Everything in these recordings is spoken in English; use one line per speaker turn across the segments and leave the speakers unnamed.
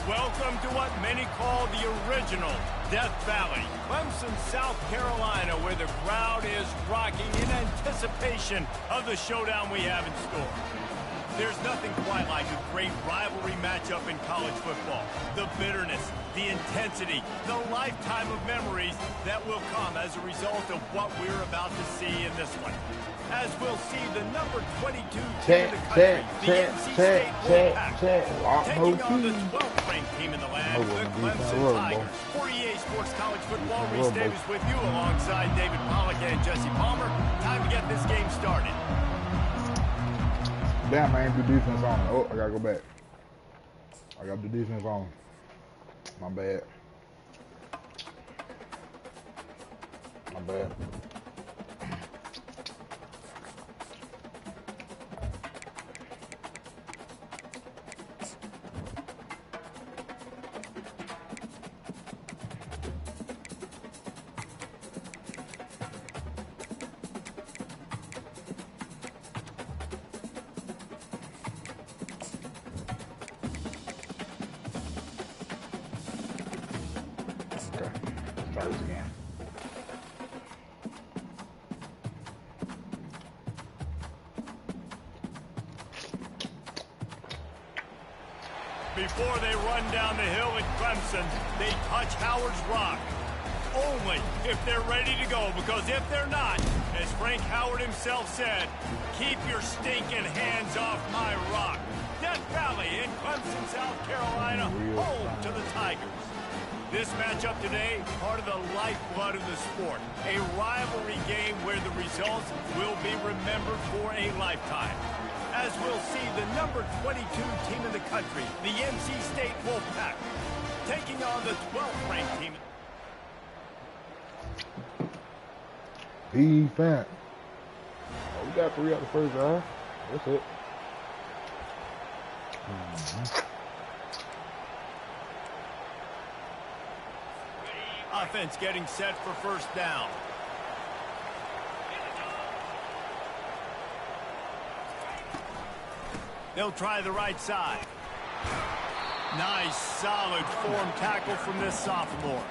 Welcome to what many call the original Death Valley, Clemson, South Carolina, where the crowd is rocking in anticipation of the showdown we have in store. There's nothing quite like a great rivalry matchup in college football. The bitterness, the intensity, the lifetime of memories that will come as a result of what we're about to see in this one. As we'll see the number 22 team in the country, the NC State Wolfpack, taking on the 12th ranked team in the land, the Clemson Tigers. For EA Sports College Football, Reese Davis with you alongside David Pollack and Jesse Palmer. Time to get this game started.
Damn, I ain't do defense on. Oh, I gotta go back. I got the defense on. My bad. My bad.
Before they run down the hill at Clemson, they touch Howard's Rock. Only if they're ready to go, because if they're not, as Frank Howard himself said, keep your stinking hands off my rock. Death Valley in Clemson, South Carolina, home to the Tigers. This matchup today, part of the lifeblood of the sport. A rivalry game where the results will be remembered for a lifetime. As we'll see the number 22 team in the country, the NC State Wolfpack, taking on the 12th ranked team.
Defense. Oh, we got 3 out the first drive. That's it.
Offense getting set for first down. They'll try the right side. Nice, solid form tackle from this sophomore.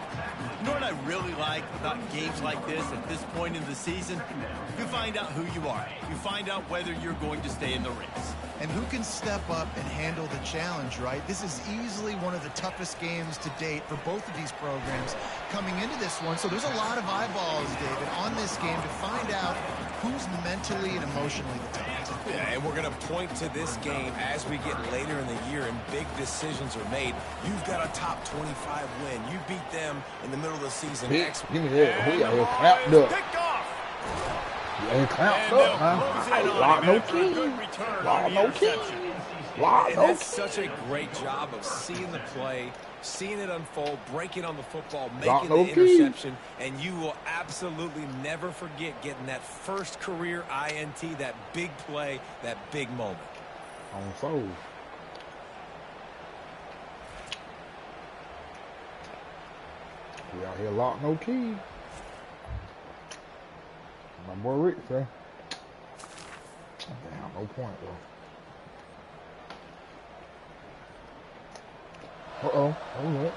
You know what I really like about games like this at this point in the season? You find out who you are. You find out whether you're going to stay in the race.
And who can step up and handle the challenge, right? This is easily one of the toughest games to date for both of these programs coming into this one. So there's a lot of eyeballs, David, on this game to find out who's mentally and emotionally the toughest.
Yeah, and we're going to point to this game as we get later in the year and big decisions are made. You've got a top 25 win. You beat them in the middle of the season.
Give me that. We are clapped up. You ain't clapped up, huh? Lock no key. Lock no key. Lock no key.
That's such a great job of seeing the play, seeing it unfold, breaking on the football, making the interception, and you will absolutely never forget getting that first career INT, that big play, that big moment.
On fold. We out here lock no key. My boy Rick say. Damn, no point though. Uh-oh. Hold up.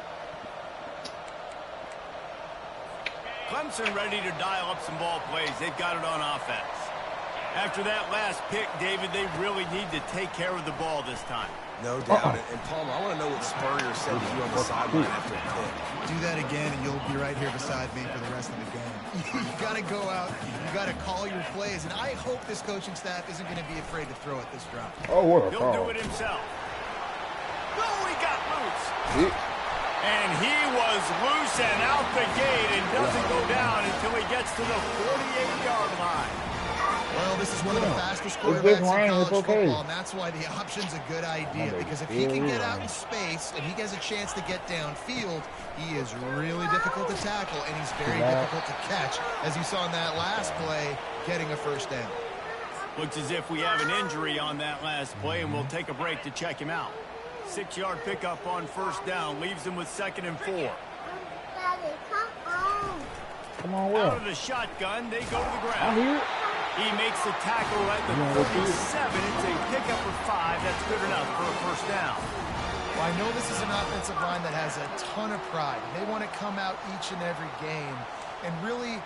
Clemson ready to dial up some ball plays. They've got it on offense. After that last pick, David, they really need to take care of the ball this time.
No doubt. And Palmer, I want to know what Spurrier said to you on the sideline after a pick.
Do that again, and you'll be right here beside me for the rest of the game. You got to go out. You got to call your plays. And I hope this coaching staff isn't going to be afraid to throw at this drop.
Oh, what a
He'll
call.
do it himself. Oh, he got loose. And he was loose and out the gate and doesn't go down until he gets to the 48-yard line.
Well, this is one of the fastest quarterbacks in college football, and that's why the option's a good idea. Because if he can get out in space and he gets a chance to get downfield, he is really difficult to tackle, and he's very difficult to catch, as you saw in that last play, getting a first down.
Looks as if we have an injury on that last play, and we'll take a break to check him out. 6-yard pickup on first down, leaves him with 2nd and 4.
Daddy, come on, Will.
Out of the shotgun, they go to the ground.
I'm here.
He makes the tackle at the 37. It's a pickup of 5. That's good enough for a first down.
Well, I know this is an offensive line that has a ton of pride. They want to come out each and every game and really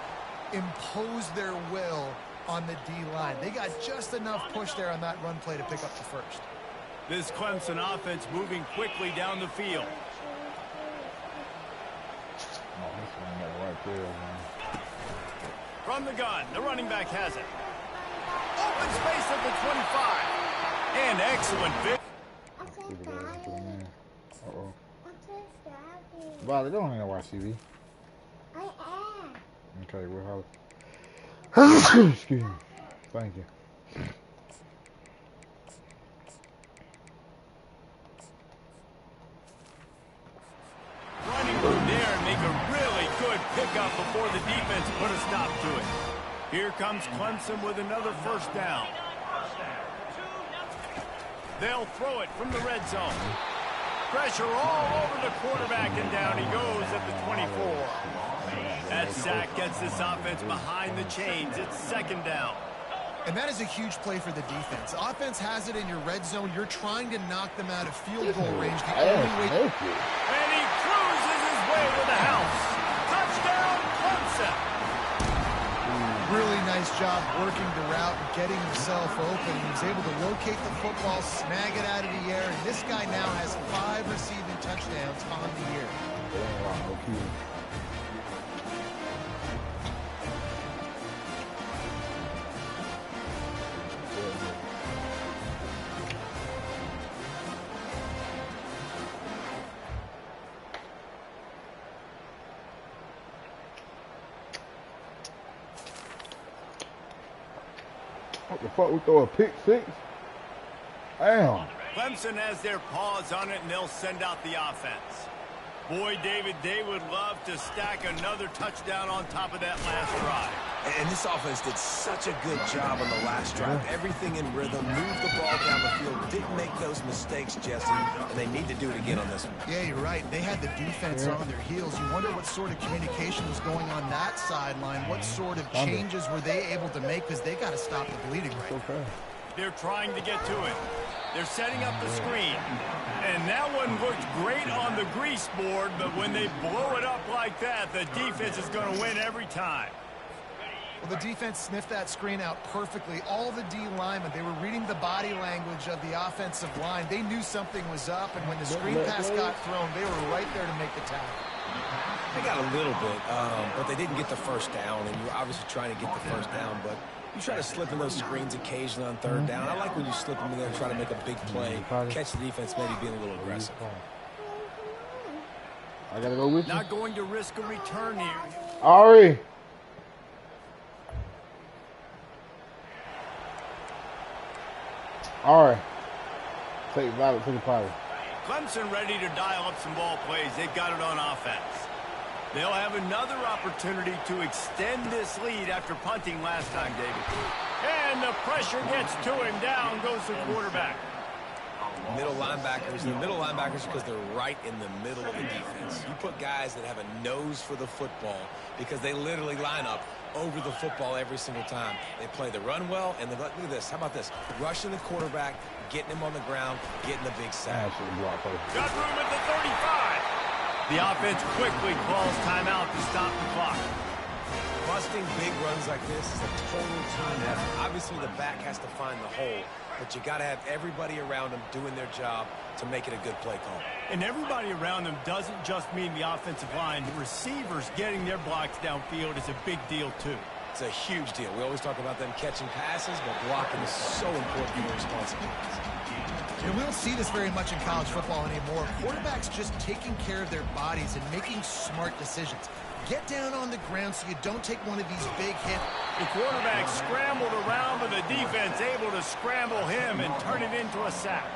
impose their will on the D-line. They got just enough push there on that run play to pick up the first.
This Clemson offense moving quickly down the field.
Oh, this one got right there, man.
From the gun, the running back has it. Open space at the 25. And excellent fit.
Uh-oh. Vale, don't need to watch TV.
I am.
Okay, we'll have... Excuse me. Thank you.
Running from there and make a really good pickup before the defense put a stop to it. Here comes Clemson with another first down. They'll throw it from the red zone. Pressure all over the quarterback, and down he goes at the 24. That sack gets this offense behind the chains. It's second down.
And that is a huge play for the defense. Offense has it in your red zone. You're trying to knock them out of field goal range. The only way...
And he cruises his way to the house. Touchdown, Clemson.
Really nice job working the route and getting himself open. He was able to locate the football, snag it out of the air, and this guy now has 5 receiving touchdowns on the year.
What the fuck? We throw a pick six? Damn.
Clemson has their paws on it, and they'll send out the offense. Boy, David, they would love to stack another touchdown on top of that last drive.
And this offense did such a good job on the last drive. Everything in rhythm, moved the ball down the field, didn't make those mistakes, Jesse, and they need to do it again on this one.
Yeah, you're right. They had the defense on their heels. You wonder what sort of communication was going on that sideline. What sort of changes were they able to make, because they got to stop the bleeding right now.
They're trying to get to it. They're setting up the screen. And that one looked great on the grease board, but when they blow it up like that, the defense is going to win every time.
Well, the defense sniffed that screen out perfectly. All the D linemen, they were reading the body language of the offensive line. They knew something was up, and when the screen pass got thrown, they were right there to make the tackle.
They got a little bit, but they didn't get the first down, and you're obviously trying to get the first down, but you try to slip in those screens occasionally on third down. I like when you slip them in there and try to make a big play, catch the defense maybe being a little aggressive.
I gotta go with you.
Not going to risk a return here.
Ari. All right. Take Violet to the party.
Clemson ready to dial up some ball plays. They've got it on offense. They'll have another opportunity to extend this lead after punting last time, David. And the pressure gets to him. Down goes the quarterback.
Middle linebackers, the middle linebackers because they're right in the middle of the defense. You put guys that have a nose for the football because they literally line up over the football every single time. They play the run well, and look at this. How about this? Rushing the quarterback, getting him on the ground, getting the big sack.
Got room at the 35. The offense quickly calls timeout to stop the clock.
Busting big runs like this is a total team effort. Obviously, the back has to find the hole, but you got to have everybody around them doing their job to make it a good play call.
And everybody around them doesn't just mean the offensive line. The receivers getting their blocks downfield is a big deal, too.
It's a huge deal. We always talk about them catching passes, but blocking is so important to their responsibilities.
You know, we don't see this very much in college football anymore. Quarterbacks just taking care of their bodies and making smart decisions. Get down on the ground so you don't take one of these big hits.
The quarterback scrambled around, but the defense able to scramble him and turn it into a sack.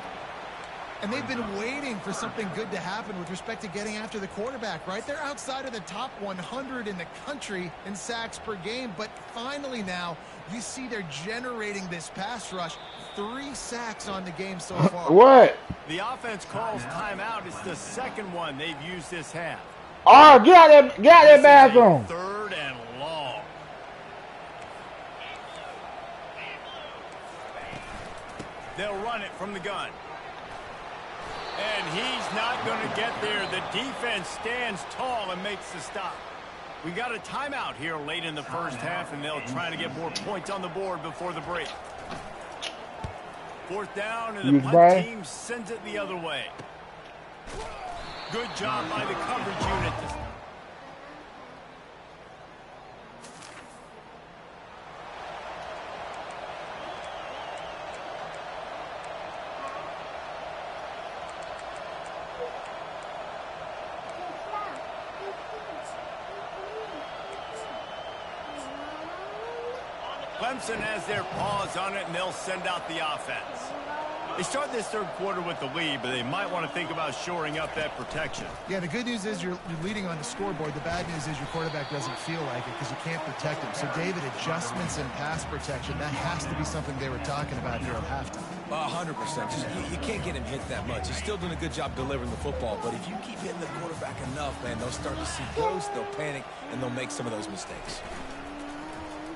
And they've been waiting for something good to happen with respect to getting after the quarterback, right? They're outside of the top 100 in the country in sacks per game, but finally now you see they're generating this pass rush. 3 sacks on the game so far.
What?
The offense calls timeout. It's the second one they've used this half.
Oh, get out that bathroom.
Third and long. They'll run it from the gun. And he's not going to get there. The defense stands tall and makes the stop. We got a timeout here late in the first half, and they'll try to get more points on the board before the break. Fourth down, and the punt team sends it the other way. Good job by the coverage unit. Clemson has their paws on it, and they'll send out the offense. They start this third quarter with the lead, but they might want to think about shoring up that protection.
Yeah, the good news is you're leading on the scoreboard. The bad news is your quarterback doesn't feel like it because you can't protect him. So, David, adjustments in pass protection, that has to be something they were talking about here at halftime.
100%. You can't get him hit that much. He's still doing a good job delivering the football, but if you keep hitting the quarterback enough, man, they'll start to see ghosts, they'll panic, and they'll make some of those mistakes.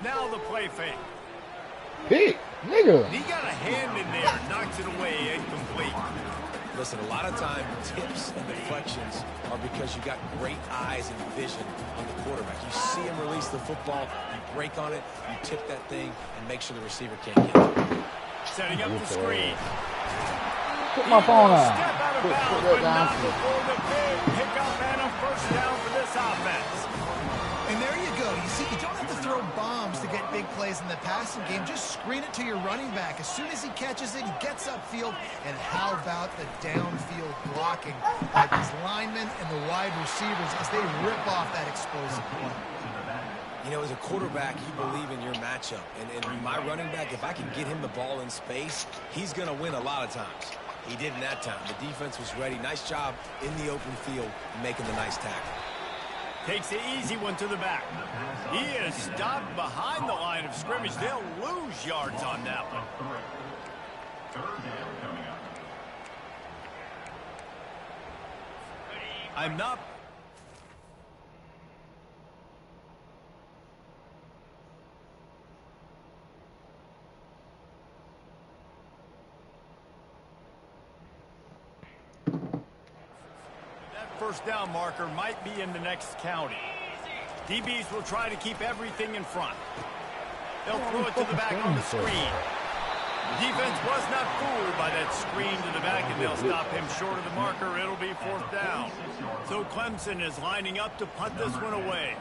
Now the play fake.
Hey, nigga.
He got a hand in there, knocks it away, incomplete.
Listen, a lot of time, tips and deflections are because you got great eyes and vision on the quarterback. You see him release the football, you break on it, you tip that thing, and make sure the receiver can't get it.
Setting up the screen.
Put my phone on.
Step out of bounds, but not before the big pickup and a first down for this offense.
And there you go. You see, you don't have to throw bombs to get big plays in the passing game. Just screen it to your running back. As soon as he catches it, he gets upfield. And how about the downfield blocking by these linemen and the wide receivers as they rip off that explosive play?
You know, as a quarterback, you believe in your matchup. And my running back, if I can get him the ball in space, he's going to win a lot of times. He didn't that time. The defense was ready. Nice job in the open field making the nice tackle.
Takes the easy one to the back. He is stopped behind the line of scrimmage. They'll lose yards on that one. I'm not... First down marker might be in the next county. DBs will try to keep everything in front. They'll throw it to the back on the screen. Defense was not fooled by that screen to the back, and they'll stop him short of the marker. It'll be fourth down. So Clemson is lining up to punt this one away.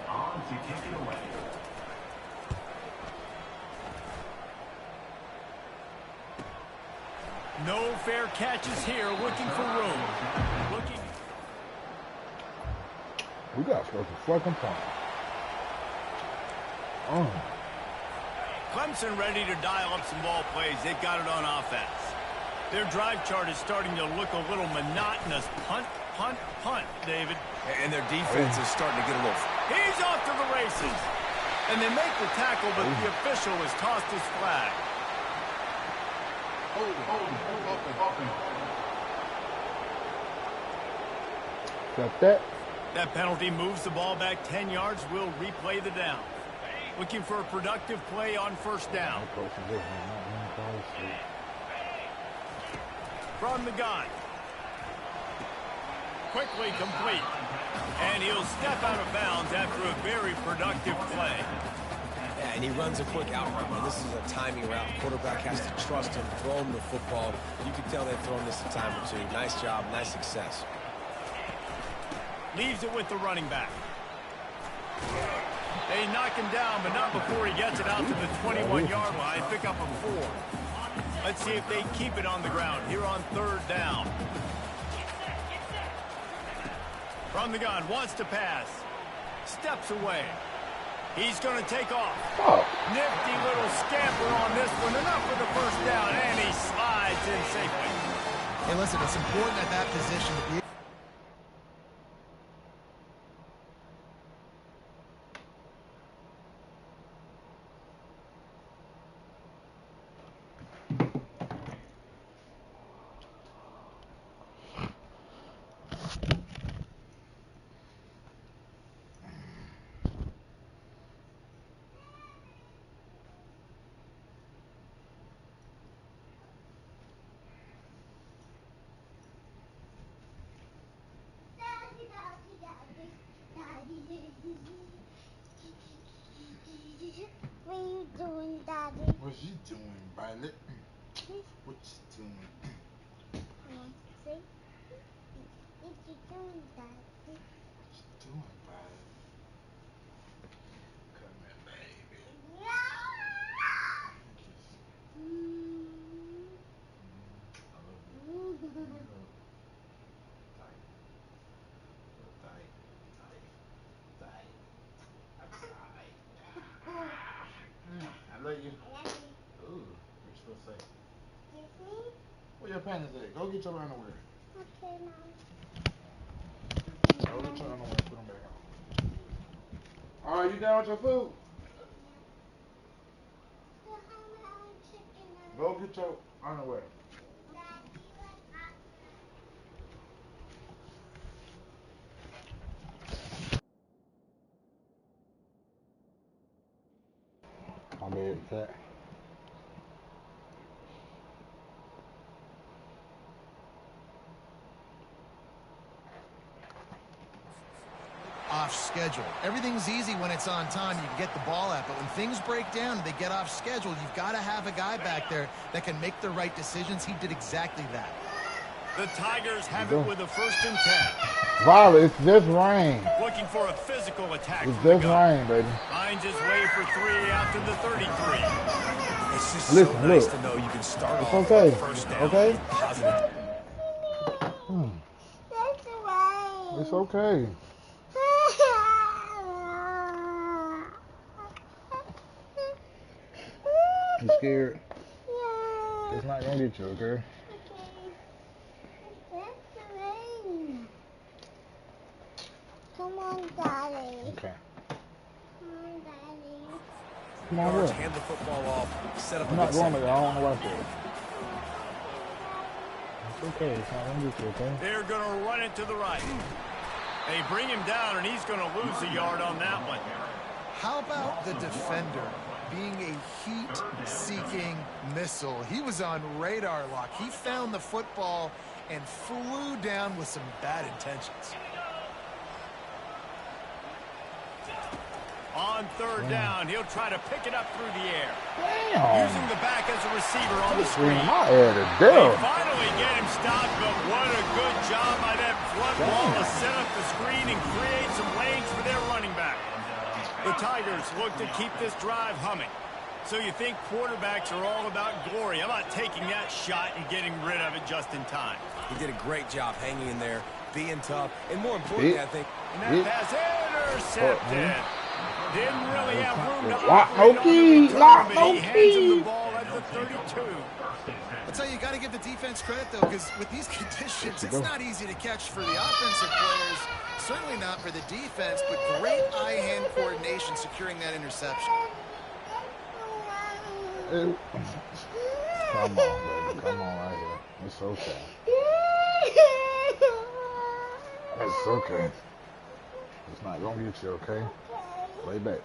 No fair catches here, looking for room.
We got supposed to fucking punt.
Clemson ready to dial up some ball plays. They've got it on offense. Their drive chart is starting to look a little monotonous. Punt, punt, punt, David.
And their defense is starting to get a little...
He's off to the races. And they make the tackle, but the official has tossed his flag.
Got that.
That penalty moves the ball back 10 yards. We'll replay the down. Looking for a productive play on first down. From the gun. Quickly complete. And he'll step out of bounds after a very productive play.
Yeah, and he runs a quick out route. This is a timing route. Quarterback has to trust him, throw him the football. You can tell they've thrown this a time or two. Nice job, nice success.
Leaves it with the running back. They knock him down, but not before he gets it out to the 21-yard line. Pick up a 4. Let's see if they keep it on the ground here on third down. From the gun, wants to pass. Steps away. He's going to take off. Nifty little scamper on this one. Enough for the first down, and he slides in safely.
Hey, listen, it's important at that position to be...
you doing, Violet? What you doing?
See? What you doing, Daddy?
What you doing, Violet? Come here, baby. I love you. Tight. Tight. Tight. I love you. Ooh, what you supposed to say? Where your panties at? Go get your underwear.
Okay, Mom.
Go get your underwear. Put them back on. All right, you done with your food? Go get your underwear. My bad, cat.
Off schedule. Everything's easy when it's on time. You can get the ball out, but when things break down and they get off schedule, you've got to have a guy back there that can make the right decisions. He did exactly that.
The Tigers have it with a 1st and 10.
Violet, it's just rain.
Looking for a physical attack.
It's just rain, baby.
Finds his way for 3 after the 33.
It's just
Listen,
so nice
look.
to know you can start
It's
off
okay.
first down.
Okay?
Positive.
That's right.
It's okay. You scared?
Yeah.
It's not gonna get you, okay?
Okay. That's the rain. Come on, Daddy.
Okay.
Come on, Daddy.
Come on,
Guards
what?
hand the football off, set up
I'm
a
not
good
going
second.
there. I don't want to watch it. It's okay. It's not gonna get you, okay?
They're going to run it to the right. They bring him down, and he's going to lose a yard on that one.
How about the defender being a heat-seeking missile? He was on radar lock. He found the football and flew down with some bad intentions.
On 3rd down, he'll try to pick it up through the air.
Damn.
Using the back as a receiver on the
This
screen.
screen my air to
They
death.
finally get him stopped, but what a good job by that front wall to set up the screen and create some lanes for their running back. The Tigers look to keep this drive humming. So you think quarterbacks are all about glory. How about taking that shot and getting rid of it just in time?
He did a great job hanging in there, being tough, and more importantly, I think,
And that pass intercepted. Didn't really have room to
Lock no
operate on
key.
the return,
Lock
but
no
he hands him
key.
the ball at the 32.
I'll tell you, you got to give the defense credit, though, because with these conditions, it's not easy to catch for the offensive players. Certainly not for the defense, but great eye-hand coordination securing that interception.
Come on, baby. Come on right here. It's okay. It's okay. It's not gonna get you, okay? Lay back.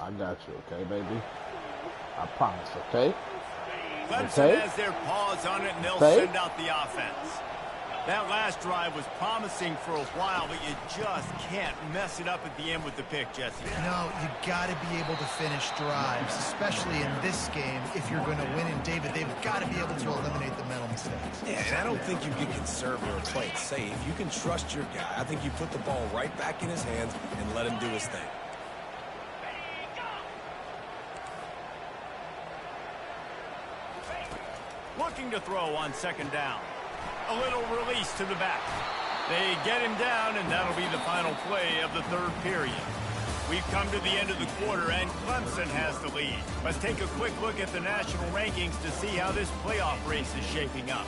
I got you, okay, baby? I promise, okay?
Clemson has their paws on it, and they'll send out the offense. That last drive was promising for a while, but you just can't mess it up at the end with the pick, Jesse.
No, you got to be able to finish drives, especially in this game. If you're going to win, and David, they've got to be able to eliminate the mental mistakes.
yeah, and I don't think you get conservative or play it safe. You can trust your guy. I think you put the ball right back in his hands and let him do his thing.
Looking to throw on 2nd down. A little release to the back. They get him down, and that'll be the final play of the 3rd period. We've come to the end of the quarter, and Clemson has the lead. Let's take a quick look at the national rankings to see how this playoff race is shaping up.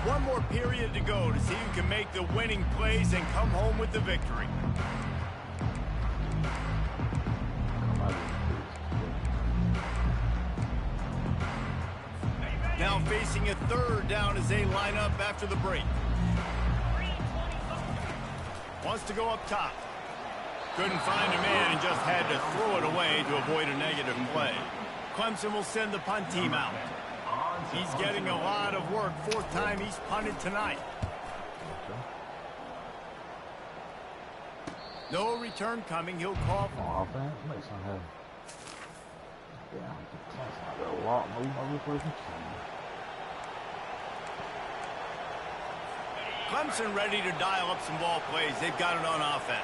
One more period to go to see who can make the winning plays and come home with the victory. Now facing a 3rd down as they line up after the break. Wants to go up top. Couldn't find a man and just had to throw it away to avoid a negative play. Clemson will send the punt team out. He's getting a lot of work. 4th time he's punted tonight. No return coming. He'll call.
Oh, man. Makes some heavy. Yeah, Clemson out there a lot. No motherfucking team.
Clemson ready to dial up some ball plays. They've got it on offense.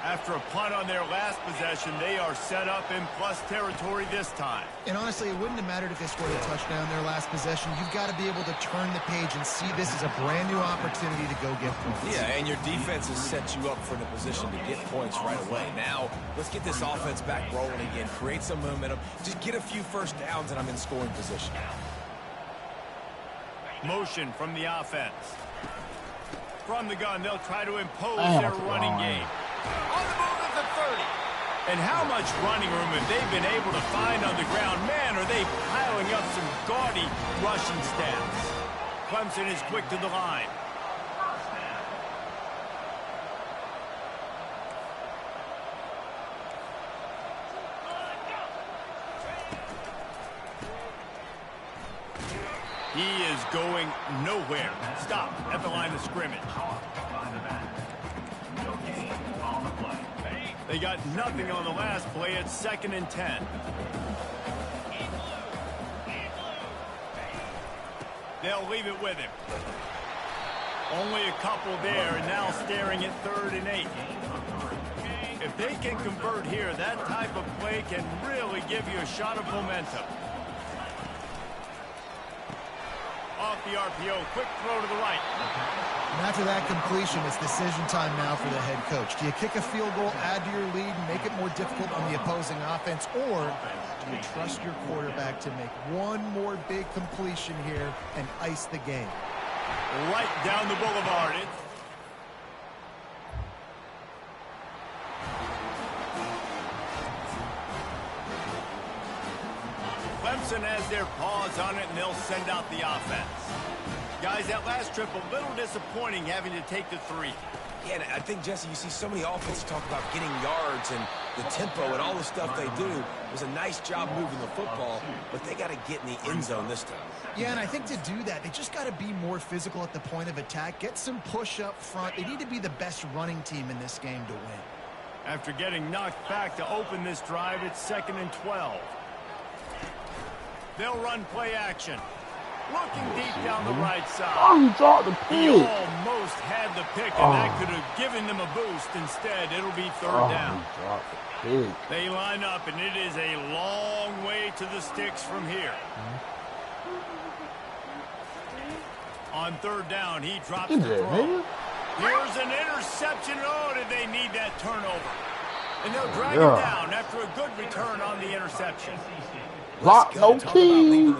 After a punt on their last possession, they are set up in plus territory this time.
And honestly, it wouldn't have mattered if they scored a touchdown their last possession. You've got to be able to turn the page and see this as a brand new opportunity to go get points.
Yeah, and your defense has set you up for the position to get points right away. Now, let's get this offense back rolling again, create some momentum, just get a few first downs, and I'm in scoring position.
Motion from the offense. From the gun, they'll try to impose their running game. On the move at the 30. And how much running room have they been able to find on the ground? Man, are they piling up some gaudy rushing stats. Clemson is quick to the line. He is going nowhere. Stop at the line of scrimmage. They got nothing on the last play. It's 2nd and 10. They'll leave it with him. Only a couple there, and now staring at 3rd and 8. If they can convert here, that type of play can really give you a shot of momentum. Off the RPO, quick throw to the right.
And after that completion, it's decision time now for the head coach. Do you kick a field goal, add to your lead, and make it more difficult on the opposing offense, or do you trust your quarterback to make one more big completion here and ice the game?
Right down the boulevard. Clemson has their paws on it, and they'll send out the offense. Guys, that last trip, a little disappointing having to take the 3.
Yeah, and I think, Jesse, you see so many offenses talk about getting yards and the tempo and all the stuff they do. It was a nice job moving the football, but they got to get in the end zone this time.
Yeah, and I think to do that, they just got to be more physical at the point of attack, get some push up front. They need to be the best running team in this game to win.
After getting knocked back to open this drive, it's 2nd and 12. They'll run play action. Looking deep down the right side.
Oh, he dropped the
He
pick.
almost had the pick, and that could have given them a boost. Instead, it'll be 3rd down.
He dropped the pick.
They line up, and it is a long way to the sticks from here. On 3rd down, he drops the throw. Here's an interception. Oh, did they need that turnover? And they'll drag him down after a good return on the interception.
Lock, no keys.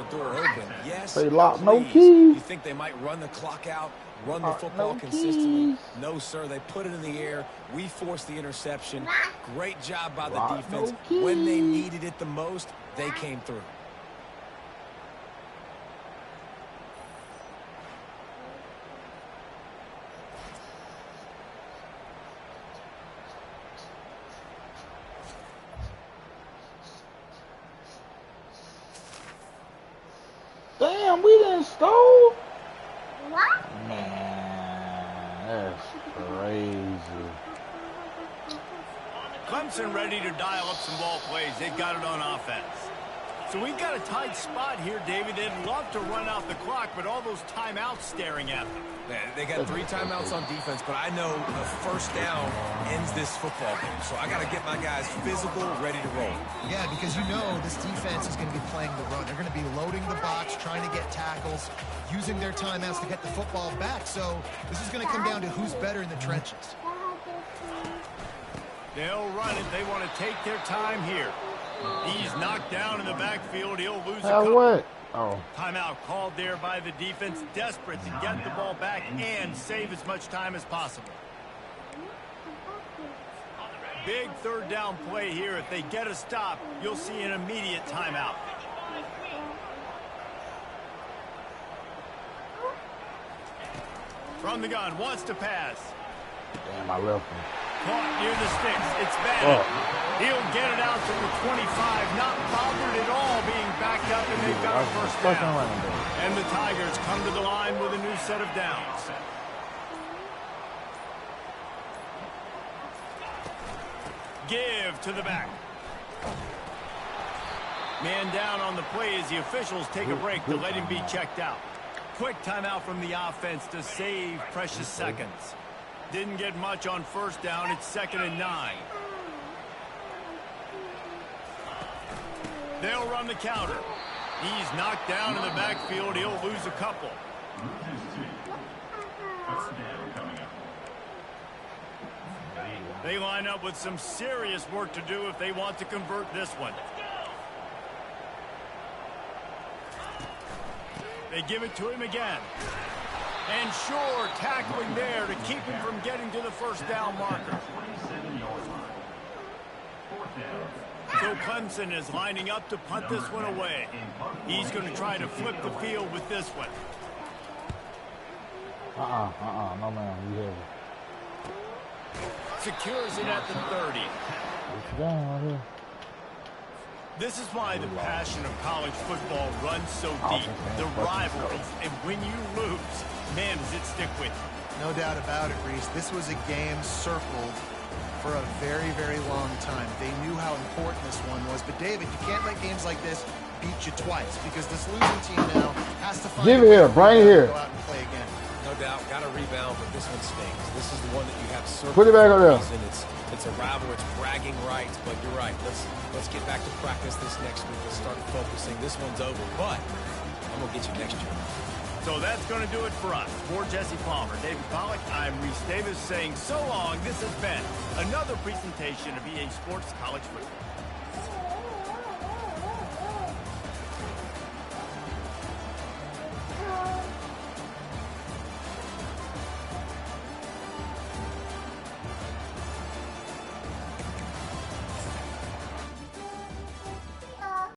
Yes,
They lock, no
please.
keys.
You think they might run the clock out, run the football consistently? No, sir. They put it in the air. We forced the interception. Great job by the defense. When they needed it the most, they came through.
Damn, we didn't stole.
What?
Man, that's crazy.
Clemson ready to dial up some ball plays. They've got it on offense. So we've got a tight spot here, David. They'd love to run out the clock, but all those timeouts staring at them.
They got 3 timeouts on defense, but I know the first down ends this football game. So I got to get my guys physical, ready to roll.
Yeah, because you know this defense is going to be playing the run. They're going to be loading the box, trying to get tackles, using their timeouts to get the football back. So this is going to come down to who's better in the trenches.
They'll run it. They want to take their time here. He's knocked down in the backfield. He'll lose a couple.
What? Oh.
Timeout called there by the defense, desperate to get the ball back and save as much time as possible. Big 3rd down play here. If they get a stop, you'll see an immediate timeout. From the gun, wants to pass.
Damn, I left him.
Caught near the sticks. It's Bannon. He'll get it out to the 25. Not bothered at all being backed up, and they've got a first down. And the Tigers come to the line with a new set of downs. Give to the back. Man down on the play as the officials take a break to let him be checked out. Quick timeout from the offense to save precious seconds. Didn't get much on first down. It's 2nd and 9. They'll run the counter. He's knocked down in the backfield. He'll lose a couple. They line up with some serious work to do if they want to convert this one. They give it to him again. And sure, tackling there to keep him from getting to the first down marker. So Clemson is lining up to punt this one away. He's going to try to flip the field with this one.
No, man. You have it.
Secures it at the 30.
It's down right here.
This is why the passion of college football runs so deep. The rivalries, and when you lose, man, does it stick with you.
No doubt about it, Reese. This was a game circled for a very, very long time. They knew how important this one was. But, David, you can't let games like this beat you twice because this losing team now has to find
Give it here, bring it here.
Go out and play again.
No doubt, got to rebound, but this one stinks. This is the one that you have circled.
Put it back on there.
It's a rival. It's bragging rights, but you're right. Let's get back to practice this next week. Let's start focusing. This one's over, but I'm gonna get you next year.
So that's going to do it for us. For Jesse Palmer, David Pollack, I'm Reese Davis saying so long. This has been another presentation of EA Sports College Football.